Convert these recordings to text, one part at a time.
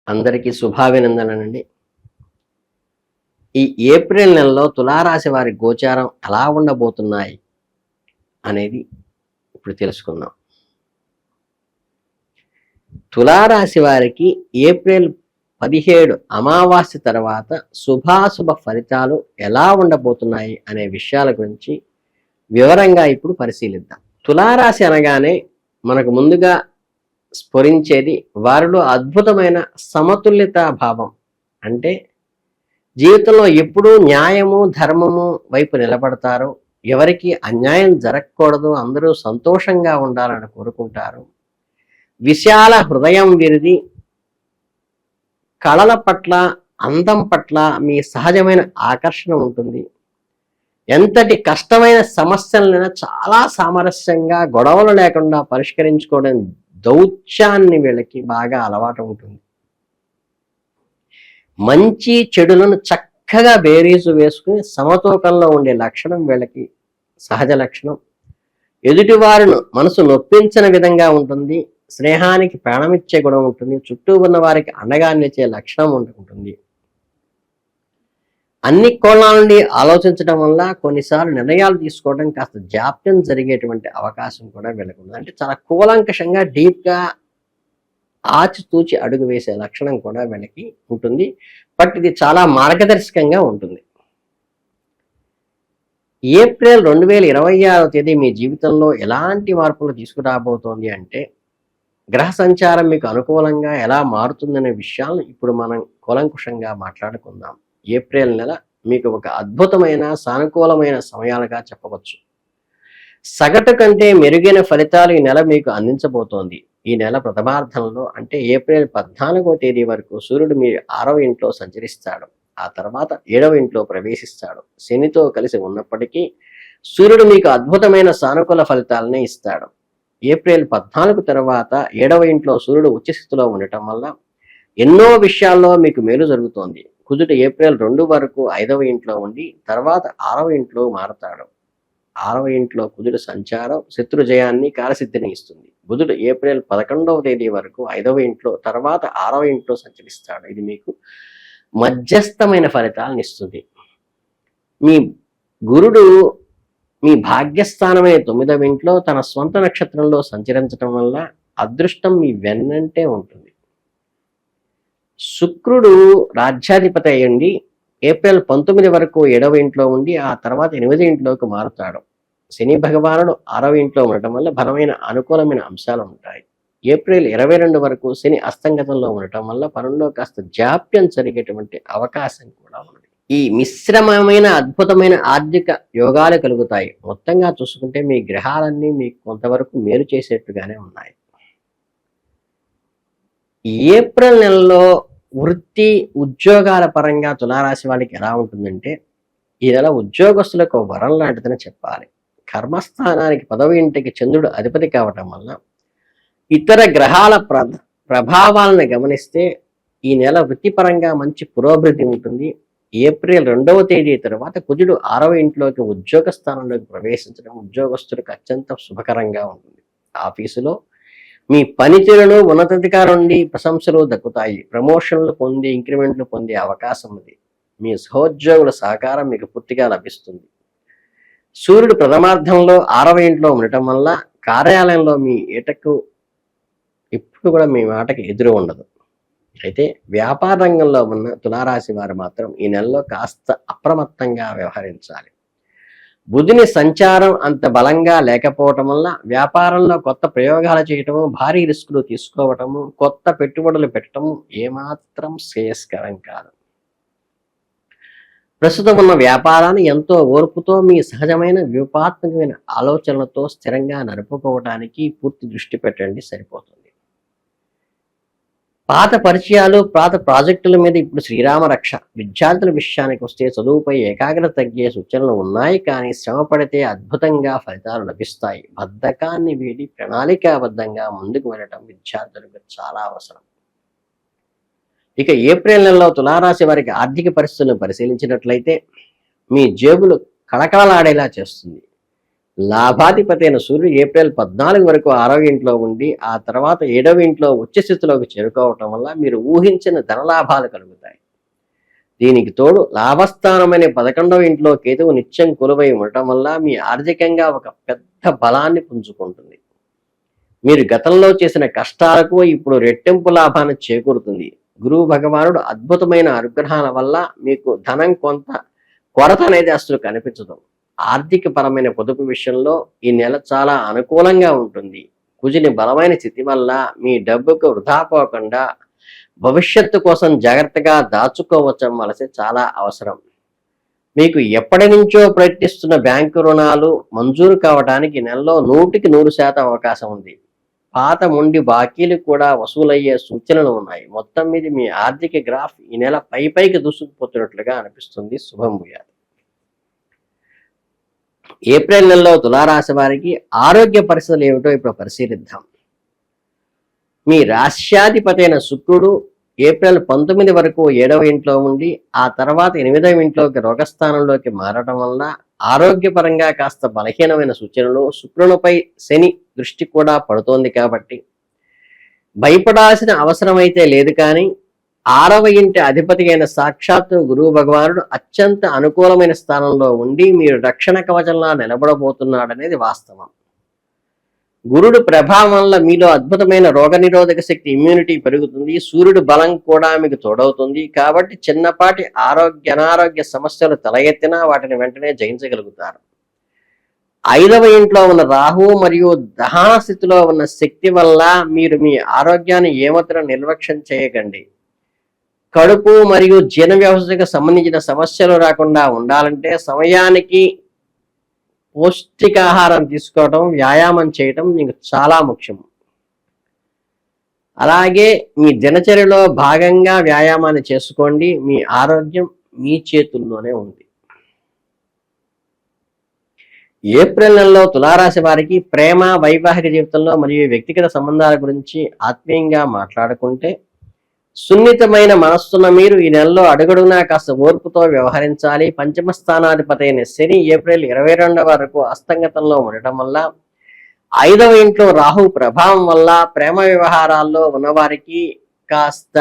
అందరికీ శుభాభినందనలండి. ఈ ఏప్రిల్ నెలలో తులారాశి వారి గోచారం ఎలా ఉండబోతున్నాయి అనేది ఇప్పుడు తెలుసుకుందాం. తులారాశి వారికి ఏప్రిల్ 17 అమావాస్య తర్వాత శుభాశుభ ఫలితాలు ఎలా ఉండబోతున్నాయి అనే విషయాల గురించి వివరంగా ఇప్పుడు పరిశీలిద్దాం. తులారాశి అనగానే మనకు ముందుగా స్ఫురించేది వారిలో అద్భుతమైన సమతుల్యత భావం. అంటే జీవితంలో ఎప్పుడూ న్యాయము ధర్మము వైపు నిలబడతారు, ఎవరికి అన్యాయం జరగకూడదు, అందరూ సంతోషంగా ఉండాలని కోరుకుంటారు. విశాల హృదయం వీరిది. కళల పట్ల, అందం పట్ల మీ సహజమైన ఆకర్షణ ఉంటుంది. ఎంతటి కష్టమైన సమస్యలైనా చాలా సామరస్యంగా, గొడవలు లేకుండా పరిష్కరించుకోవడం దౌత్యాన్ని వీళ్ళకి బాగా అలవాటు ఉంటుంది. మంచి చెడులను చక్కగా బేరీజు వేసుకుని సమతూకంలో ఉండే లక్షణం వీళ్ళకి సహజ లక్షణం. ఎదుటివారిని మనసు నొప్పించిన విధంగా ఉంటుంది. స్నేహానికి ప్రాణమిచ్చే గుణం ఉంటుంది. చుట్టూ ఉన్న వారికి అండగా నిలిచే లక్షణం ఉంటుంది. అన్ని కోణాల నుండి ఆలోచించడం వల్ల కొన్నిసార్లు నిర్ణయాలు తీసుకోవడం కాస్త జాప్యం జరిగేటువంటి అవకాశం కూడా వీళ్ళకు ఉంది. అంటే చాలా కూలంకషంగా డీప్గా ఆచితూచి అడుగు వేసే లక్షణం కూడా వీళ్ళకి ఉంటుంది. బట్ ఇది చాలా మార్గదర్శకంగా ఉంటుంది. ఏప్రిల్ 2026వ తేదీ మీ జీవితంలో ఎలాంటి మార్పులు తీసుకురాబోతోంది అంటే, గ్రహ సంచారం మీకు అనుకూలంగా ఎలా మారుతుందనే విషయాలను ఇప్పుడు మనం కూలంకుషంగా మాట్లాడుకుందాం. ఏప్రిల్ నెల మీకు ఒక అద్భుతమైన సానుకూలమైన సమయాలుగా చెప్పవచ్చు. సగటు కంటే మెరుగైన ఫలితాలు ఈ నెల మీకు అందించబోతోంది. ఈ నెల ప్రథమార్థంలో అంటే ఏప్రిల్ 14వ తేదీ వరకు సూర్యుడు మీ 6వ ఇంట్లో సంచరిస్తాడు. ఆ తర్వాత 7వ ఇంట్లో ప్రవేశిస్తాడు. శనితో కలిసి ఉన్నప్పటికీ సూర్యుడు మీకు అద్భుతమైన సానుకూల ఫలితాలనే ఇస్తాడు. ఏప్రిల్ 14 తర్వాత 7వ ఇంట్లో సూర్యుడు ఉచ్చస్థితిలో ఉండటం వల్ల ఎన్నో విషయాల్లో మీకు మేలు జరుగుతోంది. కుజుడు ఏప్రిల్ 2 వరకు 5వ ఇంట్లో ఉండి తర్వాత 6వ ఇంట్లో మారతాడు. 6వ ఇంట్లో కుజుడు సంచారం శత్రుజయాన్ని, కార్యసిద్ధిని ఇస్తుంది. బుధుడు ఏప్రిల్ 11వ తేదీ వరకు 5వ ఇంట్లో తర్వాత 6వ ఇంట్లో సంచరిస్తాడు. ఇది మీకు మధ్యస్థమైన ఫలితాలను ఇస్తుంది. మీ గురుడు మీ భాగ్యస్థానమైన 9వ ఇంట్లో తన స్వంత నక్షత్రంలో సంచరించడం వల్ల అదృష్టం మీ వెన్నంటే ఉంటుంది. శుక్రుడు రాజ్యాధిపతి అయ్యండి ఏప్రిల్ 19 వరకు 7వ ఇంట్లో ఉండి ఆ తర్వాత 8వ ఇంట్లోకి మారుతాడు. శని భగవానుడు 6వ ఇంట్లో ఉండటం వల్ల బలమైన అనుకూలమైన అంశాలు ఉంటాయి. ఏప్రిల్ 22 వరకు శని అస్తంగతంలో ఉండటం వల్ల పనుల్లో కాస్త జాప్యం జరిగేటువంటి అవకాశం కూడా ఉంది. ఈ మిశ్రమమైన అద్భుతమైన ఆర్థిక యోగాలు కలుగుతాయి. మొత్తంగా చూసుకుంటే మీ గ్రహాలన్నీ మీకు కొంతవరకు మేలు చేసేట్టుగానే ఉన్నాయి. ఏప్రిల్ నెలలో వృత్తి ఉద్యోగాల పరంగా తులారాశి వాళ్ళకి ఎలా ఉంటుందంటే, ఈ నెల ఉద్యోగస్తులకు వరం లాంటిదని చెప్పాలి. కర్మస్థానానికి 10వ ఇంటికి చంద్రుడు అధిపతి కావటం వల్ల ఇతర గ్రహాల ప్రభావాలను గమనిస్తే ఈ నెల వృత్తిపరంగా మంచి పురోభివృద్ధి ఉంటుంది. ఏప్రిల్ 2వ తేదీ తర్వాత కుజుడు 6వ ఇంట్లోకి ఉద్యోగ స్థానంలోకి ప్రవేశించడం ఉద్యోగస్తులకు అత్యంత శుభకరంగా ఉంటుంది. ఆఫీసులో మీ పనితీరును ఉన్నతాధికారి నుండి ప్రశంసలు దక్కుతాయి. ప్రమోషన్లు పొంది ఇంక్రిమెంట్లు పొందే అవకాశం ఉంది. మీ సహోద్యోగుల సహకారం మీకు పూర్తిగా లభిస్తుంది. సూర్యుడు ప్రథమార్థంలో 6వ ఇంట్లో ఉండటం వల్ల కార్యాలయంలో మీ ఏటకు ఇప్పుడు కూడా మీ మాటకి ఎదురు ఉండదు. అయితే వ్యాపార రంగంలో ఉన్న తులారాశి వారు మాత్రం ఈ నెలలో కాస్త అప్రమత్తంగా వ్యవహరించాలి. బుధుని సంచారం అంత బలంగా లేకపోవటం వల్ల వ్యాపారంలో కొత్త ప్రయోగాలు చేయటము, భారీ రిస్కులు తీసుకోవటము, కొత్త పెట్టుబడులు పెట్టడము ఏమాత్రం శ్రేయస్కరం కాదు. ప్రస్తుతం ఉన్న వ్యాపారాన్ని ఎంతో ఓర్పుతో మీ సహజమైన వ్యూహాత్మకమైన ఆలోచనలతో స్థిరంగా నడుపుకోవడానికి పూర్తి దృష్టి పెట్టండి, సరిపోతుంది. పాత పరిచయాలు, పాత ప్రాజెక్టుల మీద ఇప్పుడు శ్రీరామ రక్ష. విద్యార్థుల విషయానికి వస్తే చదువుపై ఏకాగ్రత తగ్గే సూచనలు ఉన్నాయి, కానీ శ్రమ పడితే అద్భుతంగా ఫలితాలు లభిస్తాయి. బద్ధకాన్ని వీడి ప్రణాళికాబద్ధంగా ముందుకు వెళ్ళటం విద్యార్థులకు చాలా అవసరం. ఇక ఏప్రిల్ నెలలో తులారాశి వారికి ఆర్థిక పరిస్థితులను పరిశీలించినట్లయితే మీ జేబులు కళకళలాడేలా చేస్తుంది. లాభాధిపతి అయిన సూర్యుడు ఏప్రిల్ 14 వరకు 6వ ఇంట్లో ఉండి ఆ తర్వాత 7వ ఇంట్లో ఉచ్చ స్థితిలోకి చేరుకోవటం వల్ల మీరు ఊహించిన ధనలాభాలు కలుగుతాయి. దీనికి తోడు లాభస్థానమనే 11వ ఇంట్లో కేతువు నిత్యం కొలువై ఉండటం వల్ల మీ ఆర్థికంగా ఒక పెద్ద బలాన్ని పుంజుకుంటుంది. మీరు గతంలో చేసిన కష్టాలకు ఇప్పుడు రెట్టింపు లాభాన్ని చేకూరుతుంది. గురువు భగవానుడు అద్భుతమైన అనుగ్రహాల వల్ల మీకు ధనం కొంత కొరత అనేది అసలు కనిపించదు. ఆర్థిక పరమైన పొదుపు విషయంలో ఈ నెల చాలా అనుకూలంగా ఉంటుంది. కుజుని బలమైన స్థితి వల్ల మీ డబ్బుకు వృధా పోకుండా భవిష్యత్తు కోసం జాగ్రత్తగా దాచుకోవలసి చాలా అవసరం. మీకు ఎప్పటి నుంచో ప్రయత్నిస్తున్న బ్యాంకు రుణాలు మంజూరు కావడానికి నెలలో 100% అవకాశం ఉంది. పాత మొండి బాకీలు కూడా వసూలయ్యే సూచనలు ఉన్నాయి. మొత్తం మీద మీ ఆర్థిక గ్రాఫ్ ఈ నెల పైకి దూసుకుపోతున్నట్లుగా అనిపిస్తుంది. శుభం భూయాత్. ఏప్రిల్ నెలలో తులారాశి వారికి ఆరోగ్య పరిస్థితులు ఏమిటో ఇప్పుడు పరిశీలిద్దాం. మీ రాశ్యాధిపతి అయిన శుక్రుడు ఏప్రిల్ 19 వరకు 7వ ఇంట్లో ఉండి ఆ తర్వాత 8వ ఇంట్లోకి రోగస్థానంలోకి మారడం వల్ల ఆరోగ్యపరంగా కాస్త బలహీనమైన సూచనలు. శుక్రునిపై శని దృష్టి కూడా పడుతోంది కాబట్టి భయపడాల్సిన అవసరమైతే లేదు. కానీ 6వ ఇంటి అధిపతి అయిన సాక్షాత్తు గురువు భగవానుడు అత్యంత అనుకూలమైన స్థానంలో ఉండి మీరు రక్షణ కవచంలా నిలబడబోతున్నాడనేది వాస్తవం. గురుడు ప్రభావం వల్ల మీలో అద్భుతమైన రోగనిరోధక శక్తి, ఇమ్యూనిటీ పెరుగుతుంది. సూర్యుడు బలం కూడా మీకు తోడవుతుంది. కాబట్టి చిన్నపాటి అనారోగ్య సమస్యలు తల ఎత్తినా వాటిని వెంటనే జయించగలుగుతారు. 5వ ఇంట్లో ఉన్న రాహు మరియు దహన స్థితిలో ఉన్న శక్తి వల్ల మీరు మీ ఆరోగ్యాన్ని ఏమాత్రం నిర్లక్ష్యం చేయకండి. కడుపు మరియు జీర్ణ వ్యవస్థకు సంబంధించిన సమస్యలు రాకుండా ఉండాలంటే సమయానికి పౌష్టికాహారం తీసుకోవడం, వ్యాయామం చేయటం మీకు చాలా ముఖ్యం. అలాగే మీ దినచర్యలో భాగంగా వ్యాయామాన్ని చేసుకోండి. మీ ఆరోగ్యం మీ చేతుల్లోనే ఉంది. ఏప్రిల్ నెలలో తులారాశి వారికి ప్రేమ, వైవాహిక జీవితంలో మరియు వ్యక్తిగత సంబంధాల గురించి ఆత్మీయంగా మాట్లాడుకుంటే సున్నితమైన మనస్సున్న మీరు ఈ నెలలో అడుగడుగునా కాస్త ఓర్పుతో వ్యవహరించాలి. పంచమ స్థానాధిపతి అయిన శని ఏప్రిల్ 22 వరకు అస్తంగతంలో ఉండటం వల్ల 5వ ఇంట్లో రాహు ప్రభావం వల్ల ప్రేమ వ్యవహారాల్లో ఉన్నవారికి కాస్త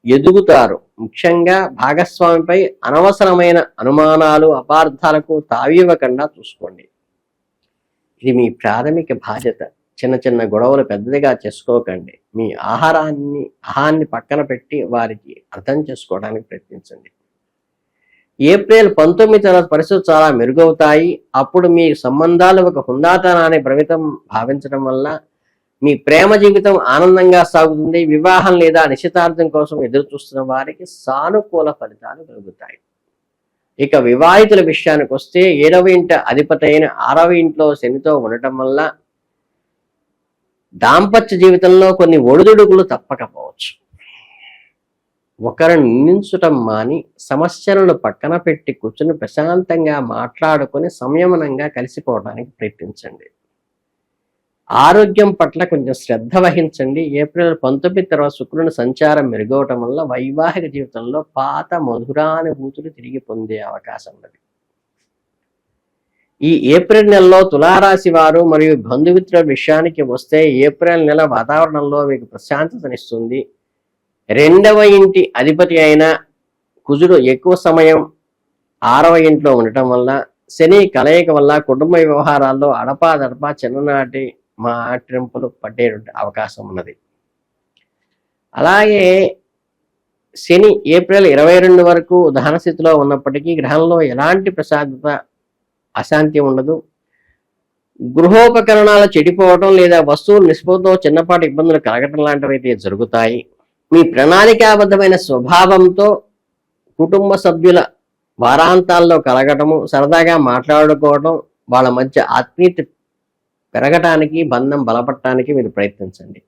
ఎదుగుతారు. ముఖ్యంగా భాగస్వామిపై అనవసరమైన అనుమానాలు, అపార్థాలకు తావివ్వకుండా చూసుకోండి. ఇది మీ ప్రాథమిక బాధ్యత. చిన్న చిన్న గొడవలు పెద్దదిగా చేసుకోకండి. మీ ఆహారాన్ని పక్కన పెట్టి వారికి అర్థం చేసుకోవడానికి ప్రయత్నించండి. ఏప్రిల్ 19 తర్వాత పరిస్థితులు చాలా మెరుగవుతాయి. అప్పుడు మీ సంబంధాలు ఒక హుందాతనాన్ని పరిమితం భావించడం వల్ల మీ ప్రేమ జీవితం ఆనందంగా సాగుతుంది. వివాహం లేదా నిశ్చితార్థం కోసం ఎదురు చూస్తున్న వారికి సానుకూల ఫలితాలు కలుగుతాయి. ఇక వివాహితుల విషయానికి వస్తే 7వ ఇంట అధిపతి అయిన 6వ ఇంట్లో శనితో ఉండటం వల్ల దాంపత్య జీవితంలో కొన్ని ఒడిదుడుకులు తప్పకపోవచ్చు. ఒకరిని నిందించటం మాని సమస్యలను పక్కన పెట్టి కూర్చుని ప్రశాంతంగా మాట్లాడుకొని సంయమనంగా కలిసిపోవడానికి ప్రయత్నించండి. ఆరోగ్యం పట్ల కొంచెం శ్రద్ధ వహించండి. ఏప్రిల్ 19 తర్వాత శుక్రుని సంచారం మెరుగవటం వల్ల వైవాహిక జీవితంలో పాత మధురానుభూతులు తిరిగి పొందే అవకాశం ఉన్నది. ఈ ఏప్రిల్ నెలలో తులారాశి వారు మరియు బంధుమిత్రుల విషయానికి వస్తే ఏప్రిల్ నెల వాతావరణంలో మీకు ప్రశాంతతనిస్తుంది. 2వ ఇంటి అధిపతి అయిన కుజుడు ఎక్కువ సమయం 6వ ఇంట్లో ఉండటం వల్ల శని కలయిక వల్ల కుటుంబ వ్యవహారాల్లో అడపాదడపా చిన్ననాటి మాట్రింపులు పట్టే అవకాశం ఉన్నది. అలాగే శని ఏప్రిల్ 22 వరకు దహన స్థితిలో ఉన్నప్పటికీ గ్రహంలో ఎలాంటి ప్రశాంతత, అశాంతి ఉండదు. గృహోపకరణాలు చెడిపోవటం లేదా వస్తువులు నిష్పత్తితో చిన్నపాటి ఇబ్బందులు కలగటం లాంటివి అయితే జరుగుతాయి. మీ ప్రణాళికాబద్ధమైన స్వభావంతో కుటుంబ సభ్యుల వారాంతాల్లో కలగటము, సరదాగా మాట్లాడుకోవడం, వాళ్ళ మధ్య ఆత్మీయత పెరగటానికి, బంధం బలపడటానికి మీరు ప్రయత్నించండి.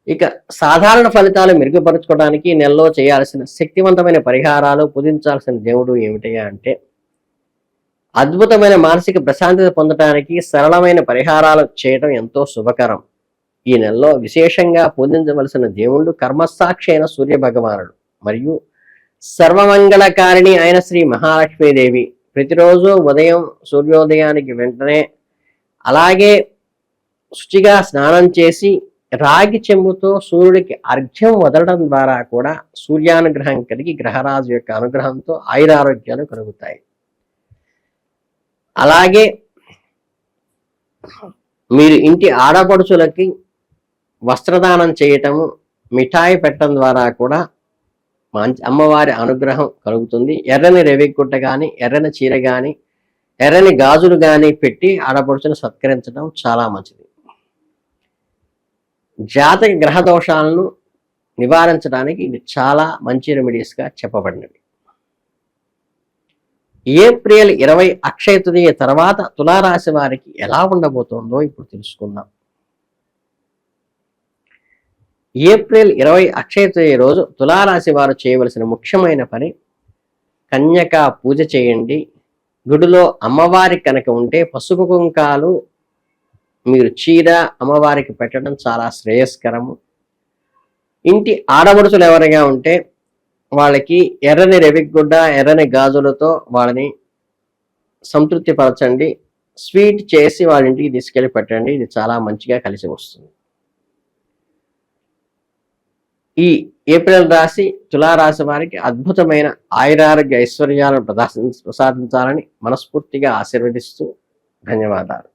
ఇక సాధారణ ఫలితాలు మెరుగుపరుచుకోవడానికి నెలలో చేయాల్సిన శక్తివంతమైన పరిహారాలు, పూజించాల్సిన దేవుడు ఏమిటయ్యా అంటే అద్భుతమైన మానసిక ప్రశాంతత పొందటానికి సరళమైన పరిహారాలు చేయడం ఎంతో శుభకరం. ఈ నెలలో విశేషంగా పూజించవలసిన దేవుళ్ళు కర్మసాక్షి అయిన సూర్య భగవానుడు మరియు సర్వమంగళకారిణి అయిన శ్రీ మహాలక్ష్మీదేవి, ప్రతిరోజు ఉదయం సూర్యోదయానికి వెంటనే అలాగే శుచిగా స్నానం చేసి రాగి చెంబుతో సూర్యుడికి అర్ఘ్యం వదలడం ద్వారా కూడా సూర్యానుగ్రహం కలిగి గ్రహరాజు యొక్క అనుగ్రహంతో ఆయురారోగ్యాలు కలుగుతాయి. అలాగే మీరు ఇంటి ఆడపడుచులకి వస్త్రదానం చేయటము, మిఠాయి పెట్టడం ద్వారా కూడా అమ్మవారి అనుగ్రహం కలుగుతుంది. ఎర్రని రెవిగుడ్డ కానీ, ఎర్రని చీర కానీ, ఎర్రని గాజులు కానీ పెట్టి ఆడపడుచును సత్కరించడం చాలా మంచిది. జాతక గ్రహ దోషాలను నివారించడానికి ఇది చాలా మంచి రెమెడీస్గా చెప్పబడినవి. ఏప్రిల్ 20 అక్షయ తృతీయ తర్వాత తులారాశి వారికి ఎలా ఉండబోతోందో ఇప్పుడు తెలుసుకుందాం. ఏప్రిల్ 20 అక్షయ తృతీయ రోజు తులారాశి వారు చేయవలసిన ముఖ్యమైన పని, కన్యక పూజ చేయండి. గుడిలో అమ్మవారి కనుక ఉంటే పసుపు కుంకాలు మీరు చీర అమ్మవారికి పెట్టడం చాలా శ్రేయస్కరము. ఇంటి ఆడపడుచులు ఎవరైనా ఉంటే వాళ్ళకి ఎర్రని రెవిగుడ్డ, ఎర్రని గాజులతో వాళ్ళని సంతృప్తి పరచండి. స్వీట్ చేసి వాళ్ళ ఇంటికి తీసుకెళ్ళి పెట్టండి. ఇది చాలా మంచిగా కలిసి వస్తుంది. ఈ ఏప్రిల్ రాశి తులారాశి వారికి అద్భుతమైన ఆయురారోగ్య ఐశ్వర్యాలను ప్రసాదించాలని మనస్ఫూర్తిగా ఆశీర్వదిస్తూ ధన్యవాదాలు.